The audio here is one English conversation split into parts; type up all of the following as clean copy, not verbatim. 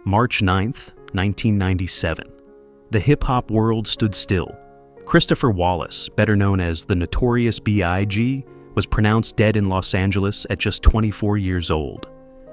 March 9th, 1997. The hip-hop world stood still. Christopher Wallace, better known as the Notorious B.I.G, was pronounced dead in Los Angeles at just 24 years old.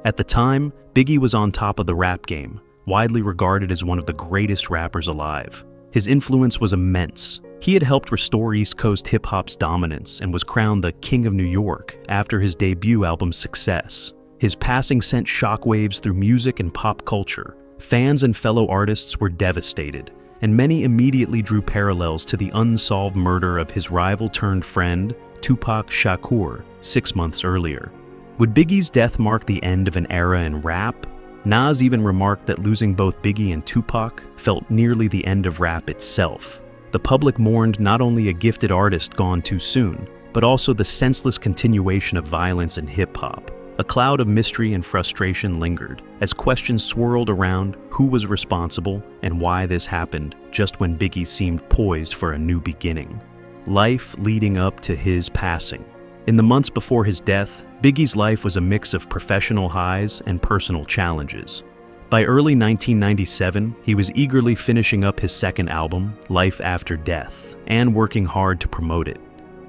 At the time, Biggie was on top of the rap game, widely regarded as one of the greatest rappers alive. His influence was immense. He had helped restore East Coast hip-hop's dominance and was crowned the King of New York after his debut album's success. His passing sent shockwaves through music and pop culture. Fans and fellow artists were devastated, and many immediately drew parallels to the unsolved murder of his rival-turned-friend, Tupac Shakur, 6 months earlier. Would Biggie's death mark the end of an era in rap? Nas even remarked that losing both Biggie and Tupac felt nearly the end of rap itself. The public mourned not only a gifted artist gone too soon, but also the senseless continuation of violence in hip-hop. A cloud of mystery and frustration lingered as questions swirled around who was responsible and why this happened just when Biggie seemed poised for a new beginning. Life leading up to his passing. In the months before his death, Biggie's life was a mix of professional highs and personal challenges. By early 1997, he was eagerly finishing up his second album, Life After Death, and working hard to promote it.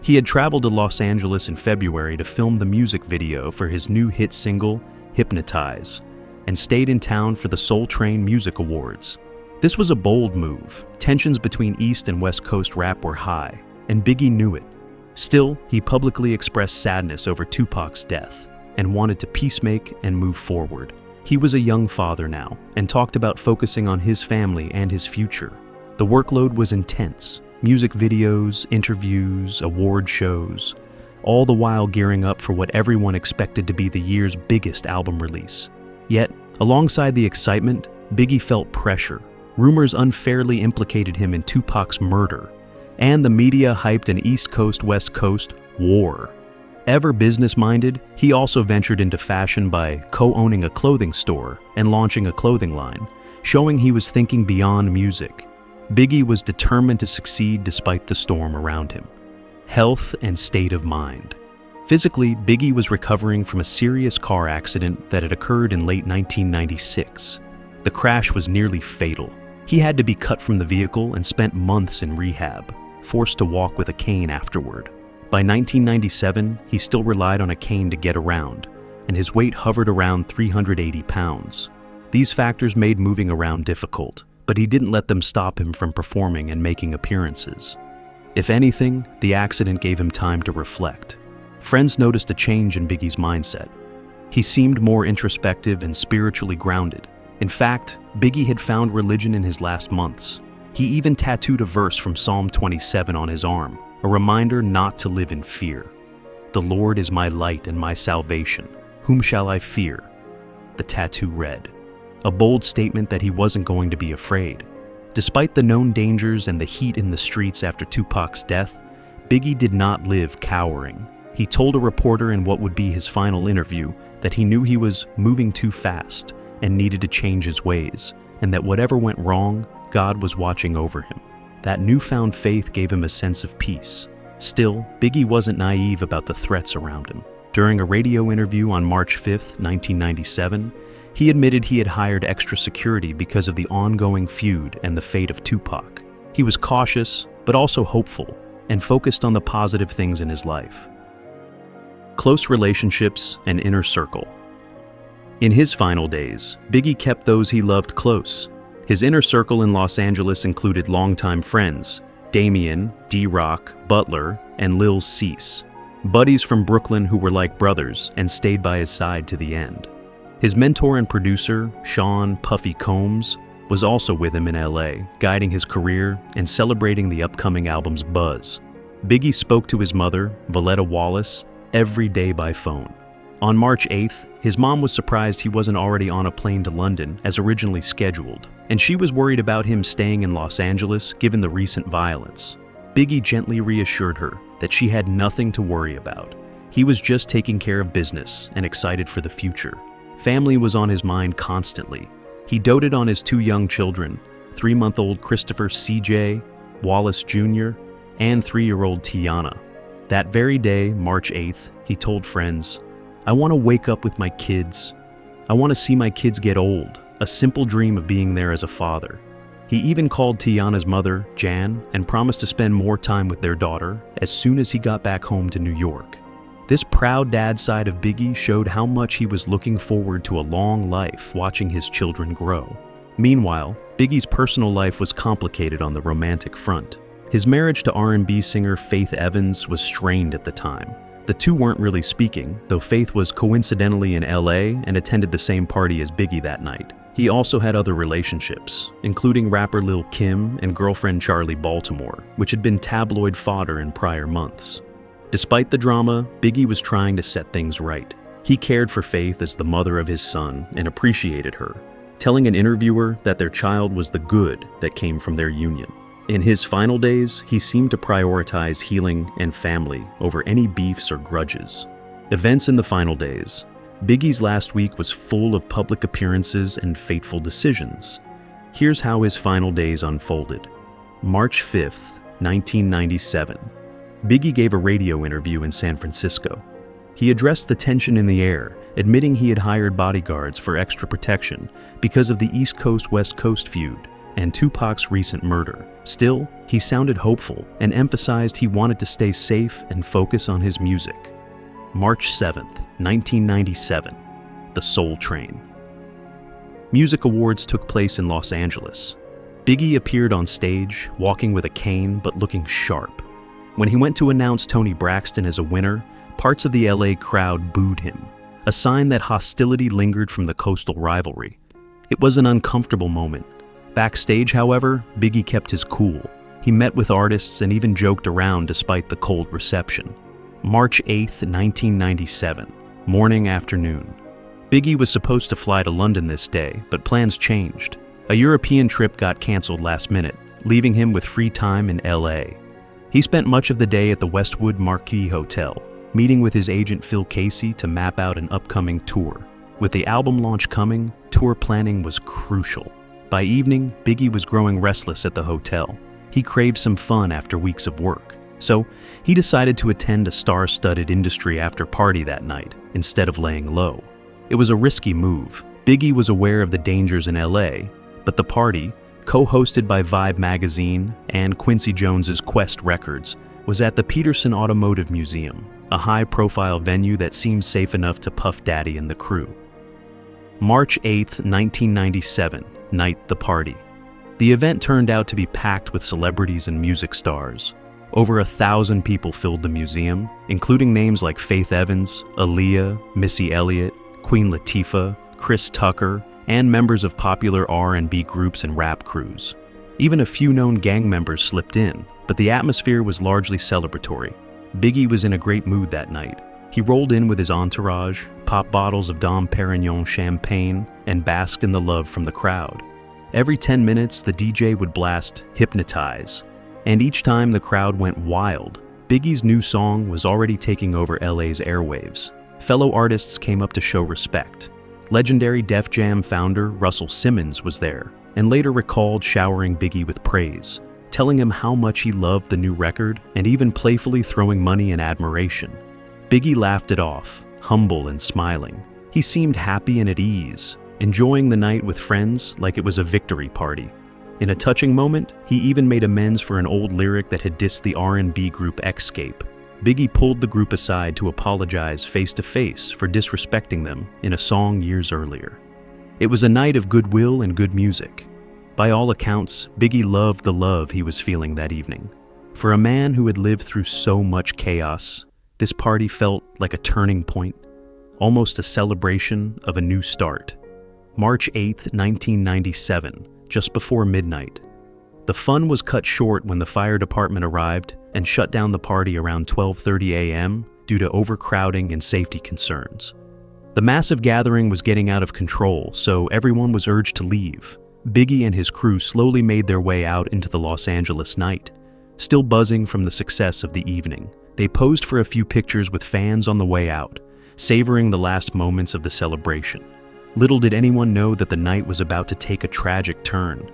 He had traveled to Los Angeles in February to film the music video for his new hit single, Hypnotize, and stayed in town for the Soul Train Music Awards. This was a bold move. Tensions between East and West Coast rap were high, and Biggie knew it. Still, he publicly expressed sadness over Tupac's death and wanted to peacemake and move forward. He was a young father now and talked about focusing on his family and his future. The workload was intense. Music videos, interviews, award shows, all the while gearing up for what everyone expected to be the year's biggest album release. Yet, alongside the excitement, Biggie felt pressure. Rumors unfairly implicated him in Tupac's murder, and the media hyped an East Coast-West Coast war. Ever business-minded, he also ventured into fashion by co-owning a clothing store and launching a clothing line, showing he was thinking beyond music. Biggie was determined to succeed despite the storm around him. Health and state of mind. Physically, Biggie was recovering from a serious car accident that had occurred in late 1996. The crash was nearly fatal. He had to be cut from the vehicle and spent months in rehab, forced to walk with a cane afterward. By 1997, he still relied on a cane to get around, and his weight hovered around 380 pounds. These factors made moving around difficult, but he didn't let them stop him from performing and making appearances. If anything, the accident gave him time to reflect. Friends noticed a change in Biggie's mindset. He seemed more introspective and spiritually grounded. In fact, Biggie had found religion in his last months. He even tattooed a verse from Psalm 27 on his arm, a reminder not to live in fear. "The Lord is my light and my salvation. Whom shall I fear?" The tattoo read. A bold statement that he wasn't going to be afraid. Despite the known dangers and the heat in the streets after Tupac's death, Biggie did not live cowering. He told a reporter in what would be his final interview that he knew he was moving too fast and needed to change his ways, and that whatever went wrong, God was watching over him. That newfound faith gave him a sense of peace. Still, Biggie wasn't naive about the threats around him. During a radio interview on March 5th, 1997, he admitted he had hired extra security because of the ongoing feud and the fate of Tupac. He was cautious, but also hopeful, and focused on the positive things in his life. Close relationships and inner circle. In his final days, Biggie kept those he loved close. His inner circle in Los Angeles included longtime friends, Damien, D-Rock, Butler, and Lil Cease. Buddies from Brooklyn who were like brothers and stayed by his side to the end. His mentor and producer, Sean Puffy Combs, was also with him in LA, guiding his career and celebrating the upcoming album's buzz. Biggie spoke to his mother, Valletta Wallace, every day by phone. On March 8th, his mom was surprised he wasn't already on a plane to London as originally scheduled, and she was worried about him staying in Los Angeles given the recent violence. Biggie gently reassured her that she had nothing to worry about. He was just taking care of business and excited for the future. Family was on his mind constantly. He doted on his 2 young children, 3-month-old Christopher CJ, Wallace Jr., and 3-year-old Tiana. That very day, March 8th, he told friends, "I want to wake up with my kids. I want to see my kids get old. a simple dream of being there as a father. He even called Tiana's mother, Jan, and promised to spend more time with their daughter as soon as he got back home to New York. This proud dad side of Biggie showed how much he was looking forward to a long life watching his children grow. Meanwhile, Biggie's personal life was complicated on the romantic front. His marriage to R&B singer Faith Evans was strained at the time. The two weren't really speaking, though Faith was coincidentally in LA and attended the same party as Biggie that night. He also had other relationships, including rapper Lil' Kim and girlfriend Charlie Baltimore, which had been tabloid fodder in prior months. Despite the drama, Biggie was trying to set things right. He cared for Faith as the mother of his son and appreciated her, telling an interviewer that their child was the good that came from their union. In his final days, he seemed to prioritize healing and family over any beefs or grudges. Events in the final days. Biggie's last week was full of public appearances and fateful decisions. Here's how his final days unfolded. March 5th, 1997. Biggie gave a radio interview in San Francisco. He addressed the tension in the air, admitting he had hired bodyguards for extra protection because of the East Coast-West Coast feud and Tupac's recent murder. Still, he sounded hopeful and emphasized he wanted to stay safe and focus on his music. March 7th, 1997, The Soul Train. Music awards took place in Los Angeles. Biggie appeared on stage, walking with a cane but looking sharp. When he went to announce Toni Braxton as a winner, parts of the LA crowd booed him, a sign that hostility lingered from the coastal rivalry. It was an uncomfortable moment. Backstage, however, Biggie kept his cool. He met with artists and even joked around despite the cold reception. March 8th, 1997, morning afternoon. Biggie was supposed to fly to London this day, but plans changed. A European trip got canceled last minute, leaving him with free time in LA. He spent much of the day at the Westwood Marquis Hotel, meeting with his agent Phil Casey to map out an upcoming tour. With the album launch coming, tour planning was crucial. By evening, Biggie was growing restless at the hotel. He craved some fun after weeks of work. So, he decided to attend a star-studded industry after-party that night, instead of laying low. It was a risky move. Biggie was aware of the dangers in LA, but the party, co-hosted by Vibe magazine and Quincy Jones's Quest Records, was at the Peterson Automotive Museum, a high-profile venue that seemed safe enough to Puff Daddy and the crew. March 8th, 1997, night the party. The event turned out to be packed with celebrities and music stars. Over 1,000 people filled the museum, including names like Faith Evans, Aaliyah, Missy Elliott, Queen Latifah, Chris Tucker, and members of popular R&B groups and rap crews. Even a few known gang members slipped in, but the atmosphere was largely celebratory. Biggie was in a great mood that night. He rolled in with his entourage, popped bottles of Dom Perignon champagne, and basked in the love from the crowd. Every 10 minutes, the DJ would blast Hypnotize, and each time the crowd went wild. Biggie's new song was already taking over LA's airwaves. Fellow artists came up to show respect. Legendary Def Jam founder Russell Simmons was there, and later recalled showering Biggie with praise, telling him how much he loved the new record and even playfully throwing money in admiration. Biggie laughed it off, humble and smiling. He seemed happy and at ease, enjoying the night with friends like it was a victory party. In a touching moment, he even made amends for an old lyric that had dissed the R&B group Xscape. Biggie pulled the group aside to apologize face-to-face for disrespecting them in a song years earlier. It was a night of goodwill and good music. By all accounts, Biggie loved the love he was feeling that evening. For a man who had lived through so much chaos, this party felt like a turning point, almost a celebration of a new start. March 8th, 1997, just before midnight. The fun was cut short when the fire department arrived and shut down the party around 12:30 a.m. due to overcrowding and safety concerns. The massive gathering was getting out of control, so everyone was urged to leave. Biggie and his crew slowly made their way out into the Los Angeles night. Still buzzing from the success of the evening, they posed for a few pictures with fans on the way out, savoring the last moments of the celebration. Little did anyone know that the night was about to take a tragic turn.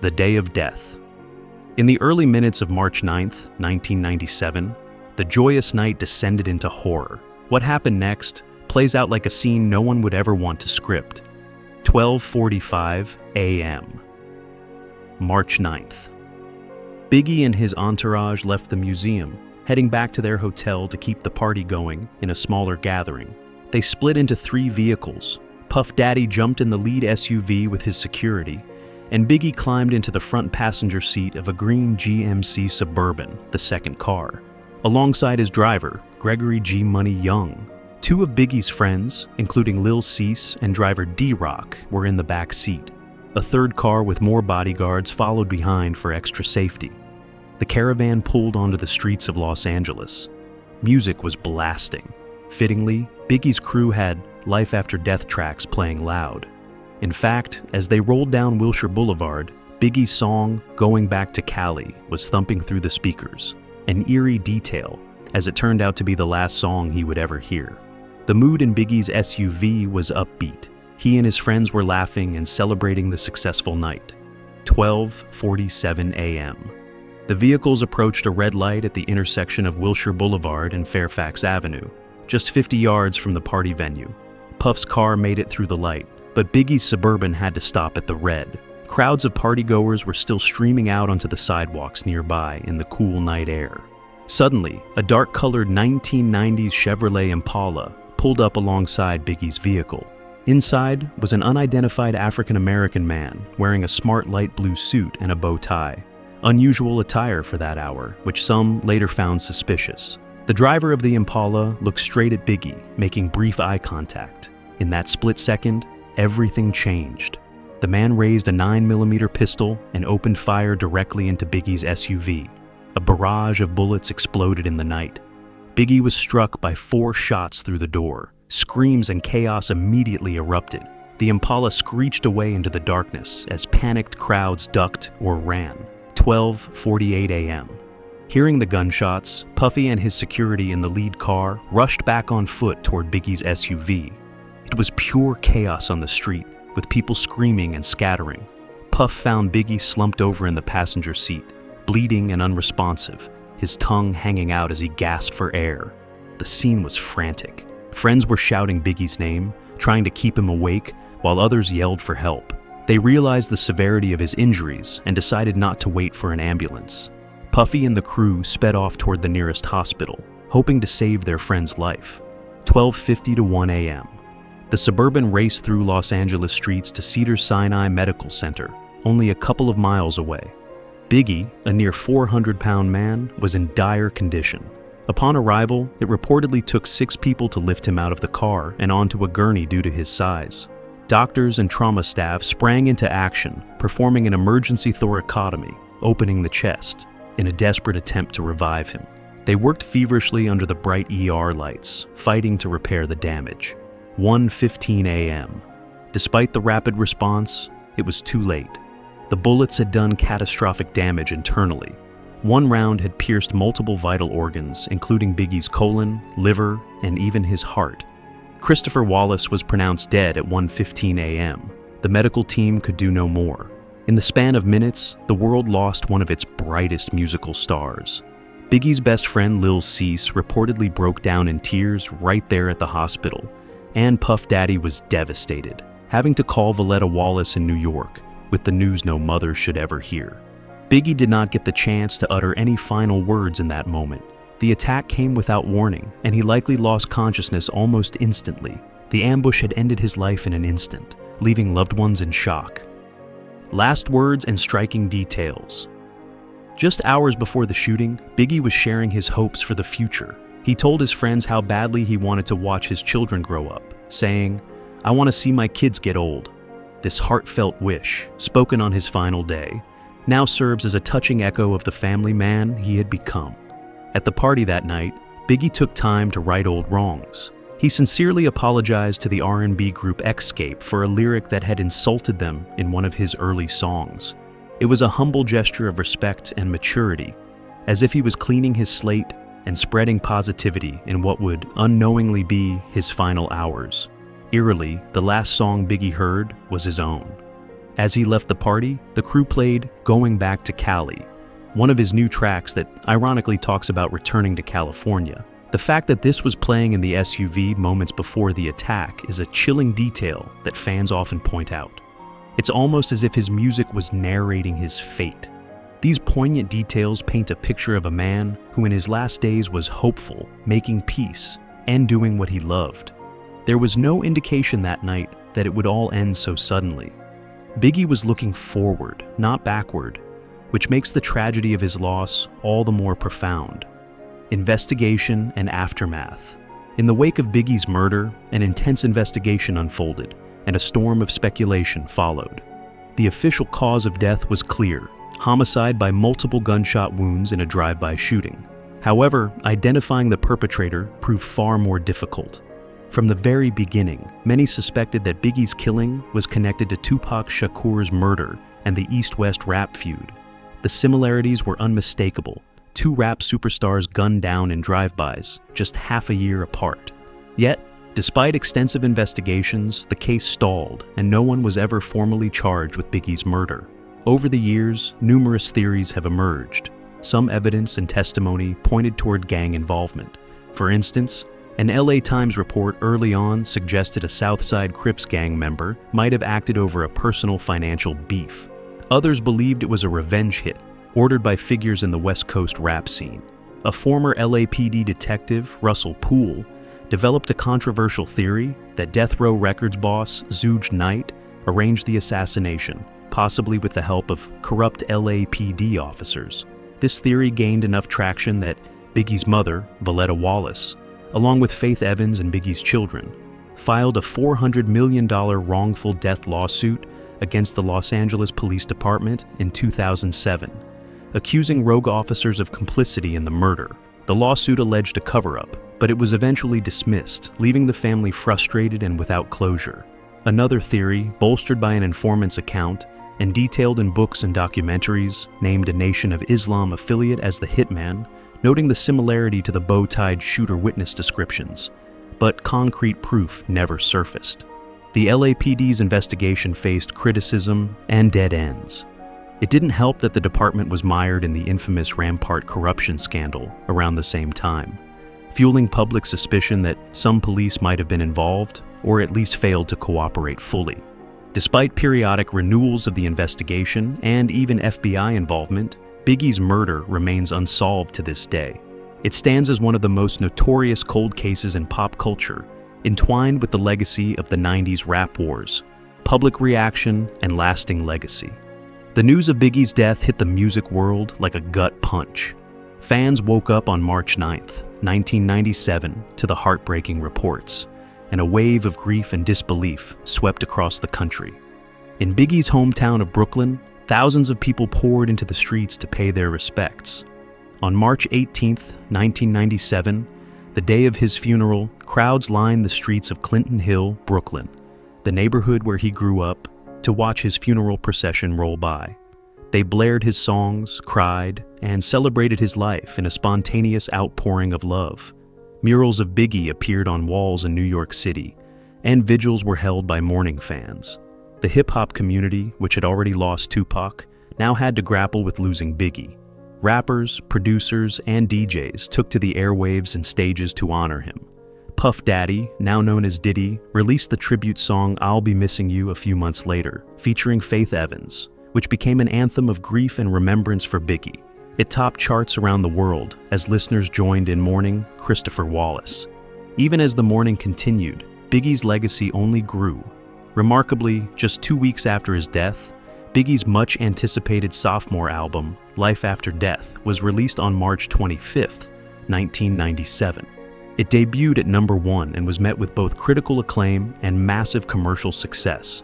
The day of death. In the early minutes of March 9th, 1997, the joyous night descended into horror. What happened next plays out like a scene no one would ever want to script. 12:45 a.m. March 9th. Biggie and his entourage left the museum, heading back to their hotel to keep the party going in a smaller gathering. They split into 3 vehicles. Puff Daddy jumped in the lead SUV with his security, and Biggie climbed into the front passenger seat of a green GMC Suburban, the second car. Alongside his driver, Gregory G. Money Young. 2 of Biggie's friends, including Lil Cease and driver D-Rock, were in the back seat. A third car with more bodyguards followed behind for extra safety. The caravan pulled onto the streets of Los Angeles. Music was blasting. Fittingly, Biggie's crew had Life After Death tracks playing loud. In fact, as they rolled down Wilshire Boulevard, Biggie's song, Going Back to Cali, was thumping through the speakers, an eerie detail, as it turned out to be the last song he would ever hear. The mood in Biggie's SUV was upbeat. He and his friends were laughing and celebrating the successful night. 12:47 a.m. The vehicles approached a red light at the intersection of Wilshire Boulevard and Fairfax Avenue, just 50 yards from the party venue. Puff's car made it through the light, but Biggie's Suburban had to stop at the red. Crowds of partygoers were still streaming out onto the sidewalks nearby in the cool night air. Suddenly, a dark-colored 1990s Chevrolet Impala pulled up alongside Biggie's vehicle. Inside was an unidentified African-American man wearing a smart light blue suit and a bow tie. Unusual attire for that hour, which some later found suspicious. The driver of the Impala looked straight at Biggie, making brief eye contact. In that split second, everything changed. The man raised a 9mm pistol and opened fire directly into Biggie's SUV. A barrage of bullets exploded in the night. Biggie was struck by 4 shots through the door. Screams and chaos immediately erupted. The Impala screeched away into the darkness as panicked crowds ducked or ran. 12:48 a.m. Hearing the gunshots, Puffy and his security in the lead car rushed back on foot toward Biggie's SUV. It was pure chaos on the street, with people screaming and scattering. Puff found Biggie slumped over in the passenger seat, bleeding and unresponsive, his tongue hanging out as he gasped for air. The scene was frantic. Friends were shouting Biggie's name, trying to keep him awake, while others yelled for help. They realized the severity of his injuries and decided not to wait for an ambulance. Puffy and the crew sped off toward the nearest hospital, hoping to save their friend's life. 12:50 to 1 a.m. The Suburban raced through Los Angeles streets to Cedars-Sinai Medical Center, only a couple of miles away. Biggie, a near 400-pound man, was in dire condition. Upon arrival, it reportedly took 6 people to lift him out of the car and onto a gurney due to his size. Doctors and trauma staff sprang into action, performing an emergency thoracotomy, opening the chest, in a desperate attempt to revive him. They worked feverishly under the bright ER lights, fighting to repair the damage. 1:15 a.m. Despite the rapid response, it was too late. The bullets had done catastrophic damage internally. One round had pierced multiple vital organs, including Biggie's colon, liver, and even his heart. Christopher Wallace was pronounced dead at 1:15 a.m. The medical team could do no more. In the span of minutes, the world lost one of its brightest musical stars. Biggie's best friend Lil Cease reportedly broke down in tears right there at the hospital, and Puff Daddy was devastated, having to call Valletta Wallace in New York with the news no mother should ever hear. Biggie did not get the chance to utter any final words in that moment. The attack came without warning, and he likely lost consciousness almost instantly. The ambush had ended his life in an instant, leaving loved ones in shock. Last words and striking details. Just hours before the shooting, Biggie was sharing his hopes for the future. He told his friends how badly he wanted to watch his children grow up, saying, "I want to see my kids get old." This heartfelt wish, spoken on his final day, now serves as a touching echo of the family man he had become. At the party that night, Biggie took time to right old wrongs. He sincerely apologized to the R&B group Xscape for a lyric that had insulted them in one of his early songs. It was a humble gesture of respect and maturity, as if he was cleaning his slate and spreading positivity in what would unknowingly be his final hours. Eerily, the last song Biggie heard was his own. As he left the party, the crew played Going Back to Cali, one of his new tracks that ironically talks about returning to California. The fact that this was playing in the SUV moments before the attack is a chilling detail that fans often point out. It's almost as if his music was narrating his fate. These poignant details paint a picture of a man who in his last days was hopeful, making peace, and doing what he loved. There was no indication that night that it would all end so suddenly. Biggie was looking forward, not backward, which makes the tragedy of his loss all the more profound. Investigation and aftermath. In the wake of Biggie's murder, an intense investigation unfolded, and a storm of speculation followed. The official cause of death was clear: homicide by multiple gunshot wounds in a drive-by shooting. However, identifying the perpetrator proved far more difficult. From the very beginning, many suspected that Biggie's killing was connected to Tupac Shakur's murder and the East-West rap feud. The similarities were unmistakable. Two rap superstars gunned down in drive-bys, just half a year apart. Yet, despite extensive investigations, the case stalled and no one was ever formally charged with Biggie's murder. Over the years, numerous theories have emerged. Some evidence and testimony pointed toward gang involvement. For instance, an LA Times report early on suggested a Southside Crips gang member might have acted over a personal financial beef. Others believed it was a revenge hit, ordered by figures in the West Coast rap scene. A former LAPD detective, Russell Poole, developed a controversial theory that Death Row Records boss Zooj Knight arranged the assassination, possibly with the help of corrupt LAPD officers. This theory gained enough traction that Biggie's mother, Valletta Wallace, along with Faith Evans and Biggie's children, filed a $400 million wrongful death lawsuit against the Los Angeles Police Department in 2007. Accusing rogue officers of complicity in the murder. The lawsuit alleged a cover-up, but it was eventually dismissed, leaving the family frustrated and without closure. Another theory, bolstered by an informant's account and detailed in books and documentaries, named a Nation of Islam affiliate as the hitman, noting the similarity to the bow-tied shooter witness descriptions, but concrete proof never surfaced. The LAPD's investigation faced criticism and dead ends. It didn't help that the department was mired in the infamous Rampart corruption scandal around the same time, fueling public suspicion that some police might have been involved or at least failed to cooperate fully. Despite periodic renewals of the investigation and even FBI involvement, Biggie's murder remains unsolved to this day. It stands as one of the most notorious cold cases in pop culture, entwined with the legacy of the 90s rap wars, public reaction, and lasting legacy. The news of Biggie's death hit the music world like a gut punch. Fans woke up on March 9th, 1997, to the heartbreaking reports, and a wave of grief and disbelief swept across the country. In Biggie's hometown of Brooklyn, thousands of people poured into the streets to pay their respects. On March 18th, 1997, the day of his funeral, crowds lined the streets of Clinton Hill, Brooklyn, the neighborhood where he grew up, to watch his funeral procession roll by. They blared his songs, cried, and celebrated his life in a spontaneous outpouring of love. Murals of Biggie appeared on walls in New York City, and vigils were held by mourning fans. The hip-hop community, which had already lost Tupac, now had to grapple with losing Biggie. Rappers, producers, and DJs took to the airwaves and stages to honor him. Puff Daddy, now known as Diddy, released the tribute song I'll Be Missing You a few months later, featuring Faith Evans, which became an anthem of grief and remembrance for Biggie. It topped charts around the world as listeners joined in mourning Christopher Wallace. Even as the mourning continued, Biggie's legacy only grew. Remarkably, just 2 weeks after his death, Biggie's much-anticipated sophomore album, Life After Death, was released on March 25th, 1997. It debuted at #1 and was met with both critical acclaim and massive commercial success.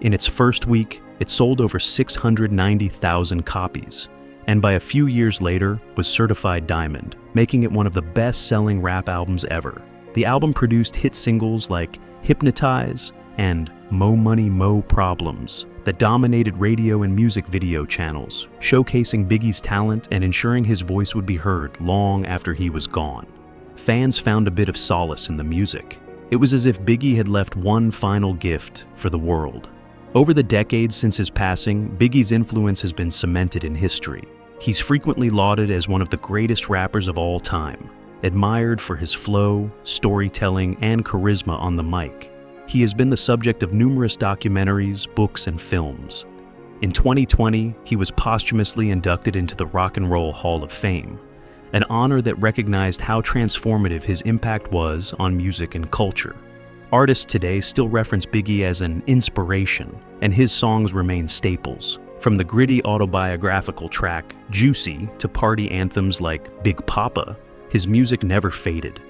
In its first week, it sold over 690,000 copies, and by a few years later was certified diamond, making it one of the best-selling rap albums ever. The album produced hit singles like Hypnotize and Mo Money Mo Problems that dominated radio and music video channels, showcasing Biggie's talent and ensuring his voice would be heard long after he was gone. Fans found a bit of solace in the music. It was as if Biggie had left one final gift for the world. Over the decades since his passing, Biggie's influence has been cemented in history. He's frequently lauded as one of the greatest rappers of all time, Admired for his flow, storytelling, and charisma on the mic, he has been the subject of numerous documentaries, books, and films. In 2020, he was posthumously inducted into the Rock and Roll Hall of Fame, an honor that recognized how transformative his impact was on music and culture. Artists today still reference Biggie as an inspiration, and his songs remain staples. From the gritty autobiographical track Juicy to party anthems like Big Poppa, his music never faded.